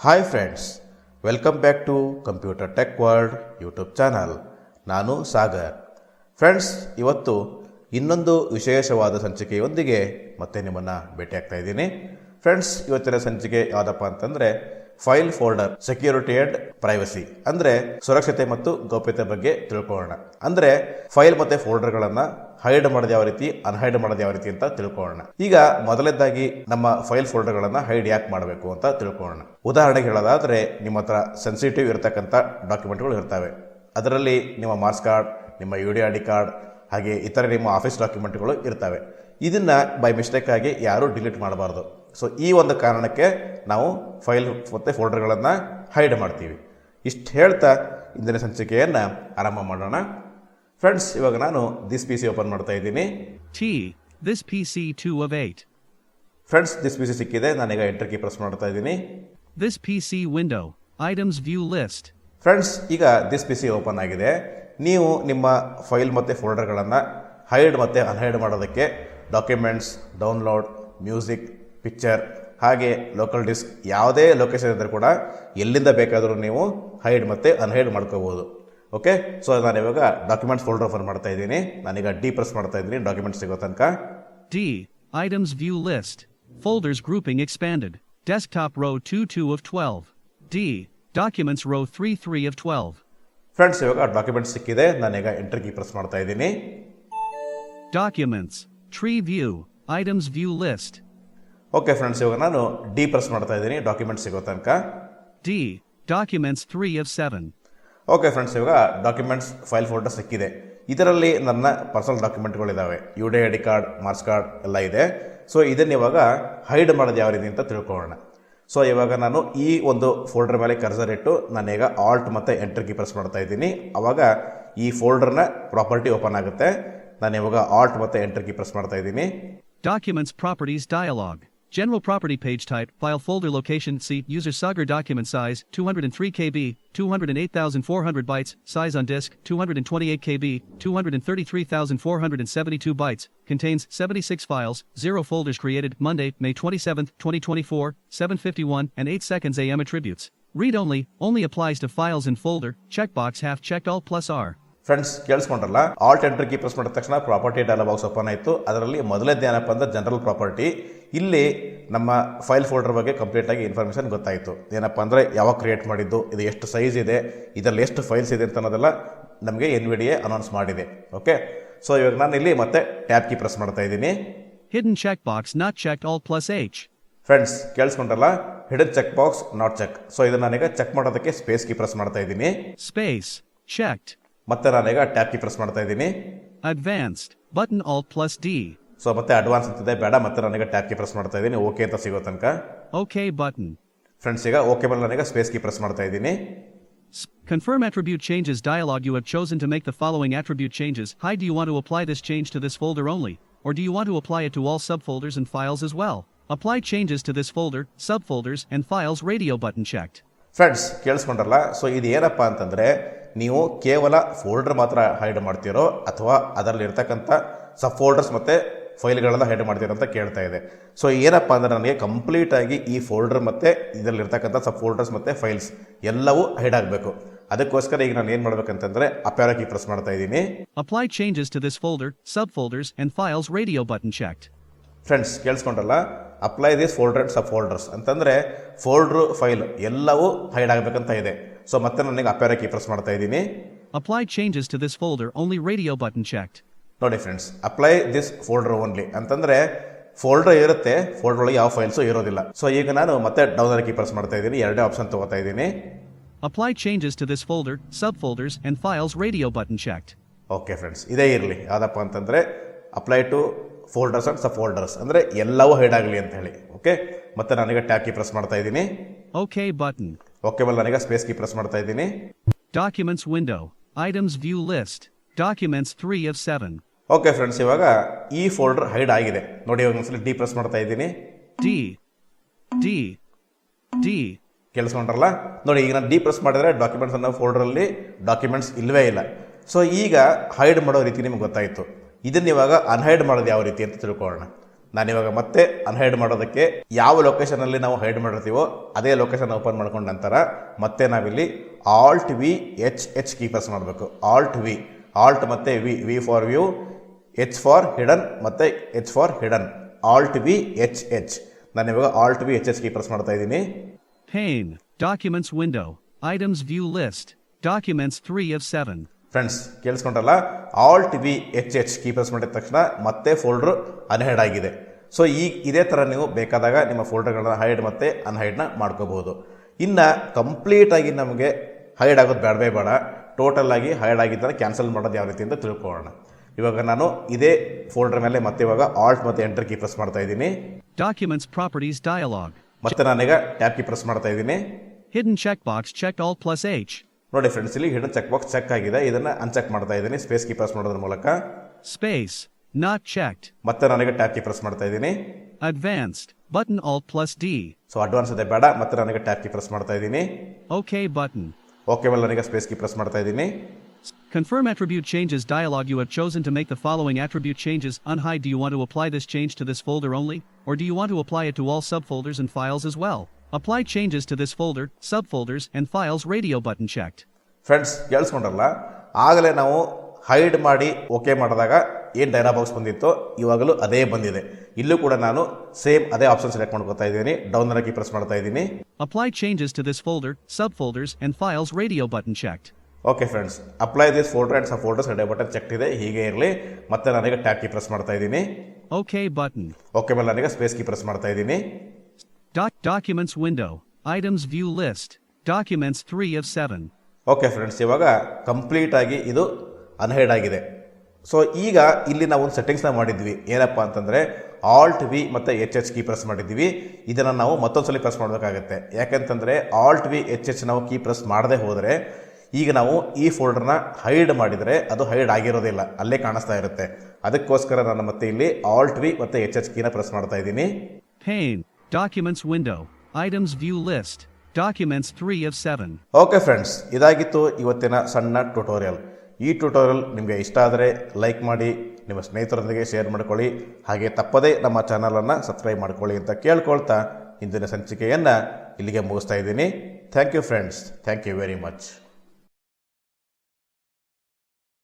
Hi friends, welcome back to computer tech world YouTube channel. ನಾನು Sagar. Friends, ಇವತ್ತು ಇನ್ನೊಂದು ವಿಶೇಷವಾದ ಸಂಚಿಕೆಯೊಂದಿಗೆ ಮತ್ತೆ ನಿಮ್ಮನ್ನು ಭೇಟಿಯಾಗ್ತಾ ಇದ್ದೀನಿ. ಫ್ರೆಂಡ್ಸ್, ಇವತ್ತಿನ ಸಂಚಿಕೆ ಯಾವುದಪ್ಪ ಅಂತಂದರೆ file folder security and privacy, ಅಂದರೆ ಸುರಕ್ಷತೆ ಮತ್ತು ಗೌಪ್ಯತೆ ಬಗ್ಗೆ ತಿಳ್ಕೊಳ್ಳೋಣ. ಅಂದರೆ ಫೈಲ್ ಮತ್ತು ಫೋಲ್ಡರ್ಗಳನ್ನು ಹೈಡ್ ಮಾಡೋದು ಯಾವ ರೀತಿ, ಅನ್ಹೈಡ್ ಮಾಡೋದು ಯಾವ ರೀತಿ ಅಂತ ತಿಳ್ಕೊಳ್ಳೋಣ. ಈಗ ಮೊದಲನೇದಾಗಿ ನಮ್ಮ ಫೈಲ್ ಫೋಲ್ಡರ್ಗಳನ್ನು ಹೈಡ್ ಯಾಕೆ ಮಾಡಬೇಕು ಅಂತ ತಿಳ್ಕೊಳ್ಳೋಣ. ಉದಾಹರಣೆಗೆ ಹೇಳೋದಾದರೆ, ನಿಮ್ಮ ಹತ್ರ ಸೆನ್ಸಿಟಿವ್ ಇರತಕ್ಕಂಥ ಡಾಕ್ಯುಮೆಂಟ್ಗಳು ಇರ್ತವೆ. ಅದರಲ್ಲಿ ನಿಮ್ಮ ಮಾರ್ಕ್ಸ್ ಕಾರ್ಡ್, ನಿಮ್ಮ UID ಕಾರ್ಡ್, ಹಾಗೆ ಇತರ ನಿಮ್ಮ ಆಫೀಸ್ ಡಾಕ್ಯುಮೆಂಟ್ಗಳು ಇರ್ತವೆ. ಇದನ್ನು ಬೈ ಮಿಸ್ಟೇಕ್ ಆಗಿ ಯಾರೂ ಡಿಲೀಟ್ ಮಾಡಬಾರ್ದು. ಸೊ ಈ ಒಂದು ಕಾರಣಕ್ಕೆ ನಾವು ಫೈಲ್ ಮತ್ತು ಫೋಲ್ಡರ್ಗಳನ್ನು ಹೈಡ್ ಮಾಡ್ತೀವಿ. ಇಷ್ಟು ಹೇಳ್ತಾ ಇಂದಿನ ಸಂಚಿಕೆಯನ್ನು ಆರಂಭ ಮಾಡೋಣ. ಫ್ರೆಂಡ್ಸ್, ಇವಾಗ ನಾನು ದಿಸ್ PC ಓಪನ್ ಮಾಡ್ತಾ ಇದ್ದೀನಿ. This PC 2 of 8. Friends, this PC ಸಿಕ್ಕಿದೆ. ನಾನೀಗ ಎಂಟರ್ ಕೀ ಪ್ರೆಸ್ ಮಾಡ್ತಾ ಇದ್ದೀನಿ. This PC window, items view list. Friends, ಈಗ ದಿಸ್ PC ಓಪನ್ ಆಗಿದೆ. ನೀವು ನಿಮ್ಮ ಫೈಲ್ ಮತ್ತು ಫೋಲ್ಡರ್ಗಳನ್ನು ಹೈಡ್ ಮತ್ತು ಅನ್ಹೈಡ್ ಮಾಡೋದಕ್ಕೆ ಡಾಕ್ಯುಮೆಂಟ್ಸ್, ಡೌನ್ಲೋಡ್, ಮ್ಯೂಸಿಕ್, ಪಿಕ್ಚರ್, ಹಾಗೆ ಲೋಕಲ್ ಡಿಸ್ಕ್ ಯಾವುದೇ ಲೊಕೇಶನ್ ಇದ್ದರೂ ಕೂಡ ಎಲ್ಲಿಂದ ಬೇಕಾದರೂ ನೀವು ಹೈಡ್ ಮತ್ತು ಅನ್ಹೈಡ್ ಮಾಡ್ಕೋಬೋದು. ಓಕೆ, ಸೊ ನಾನು ಇವಾಗ ಡಾಕ್ಯುಮೆಂಟ್ಸ್ ಫೋಲ್ಡರ್ ಓಪನ್ ಮಾಡ್ತಾ ಇದ್ದೀನಿ. ನಾನೀಗ ಡಿ ಪ್ರೆಸ್ ಮಾಡ್ತಾ ಇದ್ದೀನಿ ಡಾಕ್ಯುಮೆಂಟ್ಸ್ ಸಿಗೋ ತನಕ. D, items view list. Folders grouping expanded. Desktop row 2 of 12. D, documents row 3 of 12. Friends, ಇವಾಗ ಡಾಕ್ಯುಮೆಂಟ್ಸ್ ಸಿಕ್ಕಿದೆ. ನಾನೀಗ ಎಂಟರ್ ಕೀ ಪ್ರೆಸ್ ಮಾಡ್ತಾ ಇದ್ದೀನಿ. Documents, tree view, items view list. Okay friends, ಇವಾಗ ನಾನು ಡಿ ಪ್ರೆಸ್ ಮಾಡ್ತಾ ಇದ್ದೀನಿ ಡಾಕ್ಯುಮೆಂಟ್ಸ್ ಸಿಗೋ ತನಕ. D, documents 3 of 7. Okay friends, ಇವಾಗ ಡಾಕ್ಯುಮೆಂಟ್ಸ್ ಫೈಲ್ ಫೋಲ್ಡರ್ ಸಿಕ್ಕಿದೆ. ಇದರಲ್ಲಿ ನನ್ನ ಪರ್ಸನಲ್ ಡಾಕ್ಯುಮೆಂಟ್ಗಳಿದ್ದಾವೆ. UID ಕಾರ್ಡ್, ಮಾರ್ಕ್ಸ್ ಕಾರ್ಡ್ ಎಲ್ಲ ಇದೆ. ಸೊ ಇದನ್ನು ಇವಾಗ ಹೈಡ್ ಮಾಡೋದು ಯಾವ ರೀತಿ ಅಂತ ತಿಳ್ಕೊಳ್ಳೋಣ. ಸೊ ಇವಾಗ ನಾನು ಈ ಒಂದು ಫೋಲ್ಡರ್ ಮೇಲೆ ಕರ್ಸರ್ ಇಟ್ಟು ನಾನೀಗ ಆಲ್ಟ್ ಮತ್ತು ಎಂಟರ್ ಕೀ ಪ್ರೆಸ್ ಮಾಡ್ತಾ ಇದ್ದೀನಿ. ಆವಾಗ ಈ ಫೋಲ್ಡರ್ನ ಪ್ರಾಪರ್ಟಿ ಓಪನ್ ಆಗುತ್ತೆ. ನಾನು ಇವಾಗ ಆಲ್ಟ್ ಮತ್ತು ಎಂಟರ್ ಕೀ ಪ್ರೆಸ್ ಮಾಡ್ತಾ ಇದ್ದೀನಿ. Documents properties dialog. General property page type, file folder location, seat, user Sagar document size, 203 KB, 208,400 bytes, size on disk, 228 KB, 233,472 bytes, contains 76 files, 0 folders created, Monday, May 27, 2024, 7:51 and 8 seconds AM attributes. Read only applies to files in folder, checkbox half checked all plus R. Friends, ಕೇಳಿಸ್ಕೊಂಡ್ರಲ್ಲ, alt enter key press ಮಾಡಿದ ತಕ್ಷಣ property dialog box open ಆಯಿತು. ಅದರಲ್ಲಿ ಮೊದಲನೇದು ಏನಪ್ಪ ಅಂದ್ರೆ general property. ಇಲ್ಲಿ ನಮ್ಮ ಫೈಲ್ ಫೋಲ್ಡರ್ ಬಗ್ಗೆ ಕಂಪ್ಲೀಟಾಗಿ ಇನ್ಫಾರ್ಮೇಷನ್ ಗೊತ್ತಾಯಿತು. ಏನಪ್ಪ ಅಂದರೆ ಯಾವಾಗ ಕ್ರಿಯೇಟ್ ಮಾಡಿದ್ದು, ಇದು ಎಷ್ಟು ಸೈಜ್ ಇದೆ, ಇದರಲ್ಲಿ ಎಷ್ಟು ಫೈಲ್ಸ್ ಇದೆ ಅಂತ ಅನ್ನೋದೆಲ್ಲ ನಮಗೆ NVDA ಅನೌನ್ಸ್ ಮಾಡಿದೆ. ಓಕೆ, ಸೊ ಇವಾಗ ನಾನು ಇಲ್ಲಿ ಮತ್ತೆ ಟ್ಯಾಬ್ ಕೀ ಪ್ರೆಸ್ ಮಾಡ್ತಾ ಇದ್ದೀನಿ. Hidden checkbox not checked all plus H. Friends, ಕೇಳಿಸ್ಕೊಂಡ್ರಲ್ಲ, hidden check box not check. So ಇದನ್ನು ನಾನೀಗ ಚೆಕ್ ಮಾಡೋದಕ್ಕೆ ಸ್ಪೇಸ್ ಕೀ ಪ್ರೆಸ್ ಮಾಡ್ತಾ ಇದ್ದೀನಿ. Space, checked. ಮತ್ತೆ ನಾನೀಗ ಟ್ಯಾಬ್ ಕೀ ಪ್ರೆಸ್ ಮಾಡ್ತಾ ಇದ್ದೀನಿ. Advanced, button alt plus D. So ಮತ್ತೆ ಅಡ್ವಾನ್ಸ್ ಅಂತಿದೆ, ಬೇಡ. ಮತ್ತೆ ನಾನೀಗ ಟ್ಯಾಬ್ ಕೀ ಪ್ರೆಸ್ ಮಾಡ್ತಾ ಇದ್ದೀನಿ ಓಕೆ ಅಂತ ಸಿಗೋ ತನಕ. OK button. ಫ್ರೆಂಡ್ಸ್, ಈಗ ಓಕೆ ಮೇಲೆ ನಾನೀಗ ಸ್ಪೇಸ್ ಕೀ ಪ್ರೆಸ್ ಮಾಡ್ತಾ ಇದ್ದೀನಿ. Confirm attribute changes dialog. You have chosen to make the following attribute changes. Hi, do you want to apply this change to this folder only? Or do you want to apply it to all subfolders and files as well? Apply changes to this folder, subfolders, and files radio button checked. Friends, ಕೇಳಿಸ್ಕೊಂಡ್ರಲ್ಲ, so ಇದು ಏನಪ್ಪ ಅಂತಂದರೆ ನೀವು ಕೇವಲ folder ಮಾತ್ರ hide ಮಾಡ್ತೀರೋ ಅಥವಾ ಅದರಲ್ಲಿ ಇರ್ತಕ್ಕಂಥ ಸಬ್ ಫೋಲ್ಡರ್ಸ್ ಮತ್ತು ಫೈಲ್ಗಳೆಲ್ಲ ಹೈಡ್ ಮಾಡ್ತೀರೋ ಅಂತ ಕೇಳ್ತಾ ಇದೆ. ಸೊ ಏನಪ್ಪ ಅಂದರೆ ನನಗೆ ಕಂಪ್ಲೀಟಾಗಿ ಈ ಫೋಲ್ಡರ್ ಮತ್ತು ಇದರಲ್ಲಿರ್ತಕ್ಕಂಥ ಸಬ್ ಫೋಲ್ಡರ್ಸ್ ಮತ್ತು ಫೈಲ್ಸ್ ಎಲ್ಲವೂ ಹೈಡ್ ಆಗಬೇಕು. ಅದಕ್ಕೋಸ್ಕರ ಈಗ ನಾನು ಏನು ಮಾಡಬೇಕಂತಂದರೆ ಅಪ್ಯಾರೋ ಕೀ ಪ್ರೆಸ್ ಮಾಡ್ತಾ ಇದ್ದೀನಿ. Apply changes to this folder, subfolders, and files radio button checked. Friends, ಕೇಳಿಸ್ಕೊಂಡ್ರಲ್ಲ, apply this folder and sub folders ಅಂತಂದರೆ ಫೋಲ್ಡ್ರು, ಫೈಲ್ ಎಲ್ಲವೂ ಹೈಡ್ ಆಗಬೇಕಂತ ಇದೆ. ಸೊ ಮತ್ತೆ ನನಗೆ ಅಪ್ಯಾರೋ ಕೀ ಪ್ರೆಸ್ ಮಾಡ್ತಾ ಇದ್ದೀನಿ. Apply changes to this folder only radio button checked. ನೋಡಿ friends, apply this folder only ಅಂತಂದರೆ ಫೋಲ್ಡರ್ ಇರುತ್ತೆ, ಫೋಲ್ಡರ್ ಒಳಗೆ ಯಾವ ಫೈಲ್ಸು ಇರೋದಿಲ್ಲ. ಸೊ ಈಗ ನಾನು ಮತ್ತೆ ಡೌನ್ ಕೀ ಪ್ರೆಸ್ ಮಾಡ್ತಾ ಇದ್ದೀನಿ. ಎರಡೇ ಆಪ್ಷನ್ ತಗೋತಾ ಇದ್ದೀನಿ. Apply changes to this folder, subfolders, and files radio button checked. Okay friends, ಇದೇ ಇರಲಿ. ಯಾವುದಪ್ಪ ಅಂತಂದರೆ apply to folders and sub folders, ಅಂದರೆ ಎಲ್ಲವೂ ಹೈಡ್ ಆಗಲಿ ಅಂತ ಹೇಳಿ. ಓಕೆ, ಮತ್ತೆ ನಾನೀಗ ಟ್ಯಾಬ್ ಕೀ ಪ್ರೆಸ್ ಮಾಡ್ತಾ ಇದ್ದೀನಿ. OK button. ಓಕೆ ಮೇಲೆ ನಾನೀಗ ಸ್ಪೇಸ್ ಕೀ ಪ್ರೆಸ್ ಮಾಡ್ತಾ ಇದ್ದೀನಿ. Documents window, items view list, documents 3 of 7. Okay friends, ಇವಾಗ ಈ ಫೋಲ್ಡರ್ ಹೈಡ್ ಆಗಿದೆ. ನೋಡಿ, ಇವಾಗ ಒಂದ್ಸಲ ಡಿ ಪ್ರೆಸ್ ಮಾಡ್ತಾ ಇದ್ದೀನಿ. D. ಕೇಳಿಸ್ಕೊಂಡ್ರಲ್ಲ, ನೋಡಿ ಈಗ ನಾನು ಡಿ ಪ್ರೆಸ್ ಮಾಡಿದ್ರೆ ಡಾಕ್ಯುಮೆಂಟ್ಸ್ ಅನ್ನೋ ಫೋಲ್ಡರಲ್ಲಿ ಡಾಕ್ಯುಮೆಂಟ್ಸ್ ಇಲ್ಲವೇ ಇಲ್ಲ. ಸೊ ಈಗ ಹೈಡ್ ಮಾಡೋ ರೀತಿ ನಿಮ್ಗೆ ಗೊತ್ತಾಯಿತು. ಇದನ್ನ ಇವಾಗ ಅನ್ಹೈಡ್ ಮಾಡೋದು ಯಾವ ರೀತಿ ಅಂತ ತಿಳ್ಕೊಳ್ಳೋಣ. ನಾನಿವಾಗ ಮತ್ತೆ ಅನ್ಹೈಡ್ ಮಾಡೋದಕ್ಕೆ ಯಾವ ಲೊಕೇಶನಲ್ಲಿ ನಾವು ಹೈಡ್ ಮಾಡಿರ್ತೀವೋ ಅದೇ ಲೊಕೇಶನ್ ಓಪನ್ ಮಾಡ್ಕೊಂಡ ನಂತರ ಮತ್ತೆ ನಾವಿಲ್ಲಿ alt V H key press ಮಾಡಬೇಕು. ಆಲ್ಟ್ ಮತ್ತು V for view, H for hidden ಮತ್ತು H for hidden. Alt V H. ನಾನಿವಾಗ alt V H key press ಮಾಡ್ತಾ ಇದ್ದೀನಿ. Pane, Documents window, Items view list, Documents 3 of 7. Friends ಕೇಳಿಸ್ಕೊಂಡ್ರಲ್ಲ, alt V H key press ಮಾಡಿದ ತಕ್ಷಣ ಮತ್ತೆ ಫೋಲ್ಡ್ರು unhide ಆಗಿದೆ. So ಇದೇ ಥರ ನೀವು ಬೇಕಾದಾಗ ನಿಮ್ಮ ಫೋಲ್ಡರ್ಗಳನ್ನ ಹೈಡ್ ಮತ್ತು ಅನ್ಹೈಡ್ನ ಮಾಡ್ಕೋಬಹುದು. ಇನ್ನು ಕಂಪ್ಲೀಟಾಗಿ ನಮಗೆ ಹೈಡ್ ಆಗೋದು ಬೇಡ, ಟೋಟಲ್ ಆಗಿ ಹೈಡ್ ಆಗಿದ್ದರೆ ಕ್ಯಾನ್ಸಲ್ ಮಾಡೋದು ಯಾವ ರೀತಿ ಅಂತ ತಿಳ್ಕೊಳ್ಳೋಣ. ಇವಾಗ ನಾನು ಇದೇ ಫೋಲ್ಡರ್ ಮೇಲೆ ಮತ್ತೆ ಇವಾಗ ಆಲ್ಟ್ ಮತ್ತು ಎಂಟರ್ ಕೀ ಪ್ರೆಸ್ ಮಾಡ್ತಾ ಇದ್ದೀನಿ. Documents Properties dialog. ಮತ್ತೆ ನಾನೀಗ ಟ್ಯಾಬ್ ಕೀ ಪ್ರೆಸ್ ಮಾಡ್ತಾ ಇದ್ದೀನಿ. Hidden checkbox checked Alt plus H. ನೋಡಿ ಫ್ರೆಂಡ್ಸ್, ಇಲ್ಲಿ ಹಿಡನ್ ಚೆಕ್ ಬಾಕ್ಸ್ ಚೆಕ್ ಆಗಿದೆ. ಇದನ್ನು ಅನ್ಚೆಕ್ ಮಾಡ್ತಾ ಇದ್ದೀನಿ ಸ್ಪೇಸ್ ಕೀ ಪ್ರೆಸ್ ಮಾಡೋದ್ರ ಮೂಲಕ. Space, not checked. ಮತ್ತೆ ನಾನೀಗ ಟ್ಯಾಬ್ ಕೀ ಪ್ರೆಸ್ ಮಾಡ್ತಾ ಇದ್ದೀನಿ. Advanced, button Alt plus D. So advance ಇದೆ ಬೇಡ, ಮತ್ತೆ ನಾನೀಗ ಟ್ಯಾಬ್ ಕೀ ಪ್ರೆಸ್ ಮಾಡ್ತಾ ಇದ್ದೀನಿ. OK button. ಓಕೆ ಮೇಲೆ ನಾನೀಗ ಸ್ಪೇಸ್ ಕೀ ಪ್ರೆಸ್ ಮಾಡ್ತಾ ಇದ್ದೀನಿ. Confirm attribute changes dialog. You have chosen to make the following attribute changes. Unhide. Do you want to apply this change to this folder only, or do you want to apply it to all subfolders and files as well? Apply changes to this folder, subfolders, and files. Radio button checked. Friends ಕೇಳಿಸ್ಕೊಂಡ್ರಲ್ಲ, ಆಗಲೇ ನಾವು hide ಮಾಡಿ okay ಮಾಡಿದಾಗ ಏನು dialogue box ಬಂದಿತ್ತೋ ಇವಾಗಲೂ ಅದೇ ಬಂದಿದೆ. ಇಲ್ಲೂ ಕೂಡ ನಾನು ಸೇಮ್ ಅದೇ ಆಪ್ಷನ್ ಸೆಲೆಕ್ಟ್ ಮಾಡ್ಕೊತಾ ಇದ್ದೀನಿ. ಡೌನ್ ಕೀ ಪ್ರೆಸ್ ಮಾಡ್ತಾ ಇದ್ದೀನಿ. Apply changes to this folder, subfolders, and files. Radio button checked. Okay friends, apply this folder and sub folders radio button check ಇದೆ, ಹೀಗೆ ಇರಲಿ. ಮತ್ತೆ ನಾನೀಗ ಟ್ಯಾಬ್ ಕೀ ಪ್ರೆಸ್ ಮಾಡ್ತಾ ಇದ್ದೀನಿ. OK button. ಓಕೆ ಮೇಲೆ ನಾನೀಗ ಸ್ಪೇಸ್ ಕೀ ಪ್ರೆಸ್ ಮಾಡ್ತಾ ಇದ್ದೀನಿ. Documents window, Items view list, Documents 3 of 7. Okay friends, ಇವಾಗ ಕಂಪ್ಲೀಟ್ ಆಗಿ ಇದು ಅನ್ಹೈಡ್ ಆಗಿದೆ. ಸೊ ಈಗ ಇಲ್ಲಿ ನಾವು ಒಂದು ಸೆಟ್ಟಿಂಗ್ಸ್ನ ಮಾಡಿದ್ವಿ. ಏನಪ್ಪ ಅಂತಂದರೆ ಆಲ್ಟ್ ವಿ ಮತ್ತು ಎಚ್ ಕೀ ಪ್ರೆಸ್ ಮಾಡಿದ್ವಿ. ಇದನ್ನು ನಾವು ಮತ್ತೊಂದ್ಸಲಿ ಪ್ರೆಸ್ ಮಾಡಬೇಕಾಗತ್ತೆ. ಯಾಕೆಂತಂದರೆ ಆಲ್ಟ್ ವಿ ಎಚ್ ನಾವು ಕೀ ಪ್ರೆಸ್ ಮಾಡದೆ ಹೋದರೆ ಈಗ ನಾವು ಈ ಫೋಲ್ಡರ್ನ ಹೈಡ್ ಮಾಡಿದರೆ ಅದು ಹೈಡ್ ಆಗಿರೋದಿಲ್ಲ, ಅಲ್ಲೇ ಕಾಣಿಸ್ತಾ ಇರುತ್ತೆ. ಅದಕ್ಕೋಸ್ಕರ ನಾನು ಮತ್ತೆ ಇಲ್ಲಿ ಆಲ್ಟ್ ವಿ ಮತ್ತು ಎಚ್ ಕೀನ ಪ್ರೆಸ್ ಮಾಡ್ತಾ ಇದ್ದೀನಿ. Pane, Documents window, Items view list, Documents 3 of 7. Okay friends, ಇದಾಗಿತ್ತು ಇವತ್ತಿನ ಸಣ್ಣ ಟ್ಯುಟೋರಿಯಲ್. ಈ ಟ್ಯುಟೋರಿಯಲ್ ನಿಮಗೆ ಇಷ್ಟ ಆದರೆ ಲೈಕ್ ಮಾಡಿ, ನಿಮ್ಮ ಸ್ನೇಹಿತರೊಂದಿಗೆ ಶೇರ್ ಮಾಡ್ಕೊಳ್ಳಿ, ಹಾಗೆ ತಪ್ಪದೇ ನಮ್ಮ ಚಾನಲನ್ನು ಸಬ್ಸ್ಕ್ರೈಬ್ ಮಾಡ್ಕೊಳ್ಳಿ ಅಂತ ಕೇಳ್ಕೊಳ್ತಾ ಇಂದಿನ ಸಂಚಿಕೆಯನ್ನು ಇಲ್ಲಿಗೆ ಮುಗಿಸ್ತಾ ಇದ್ದೀನಿ. Thank you friends, thank you very much.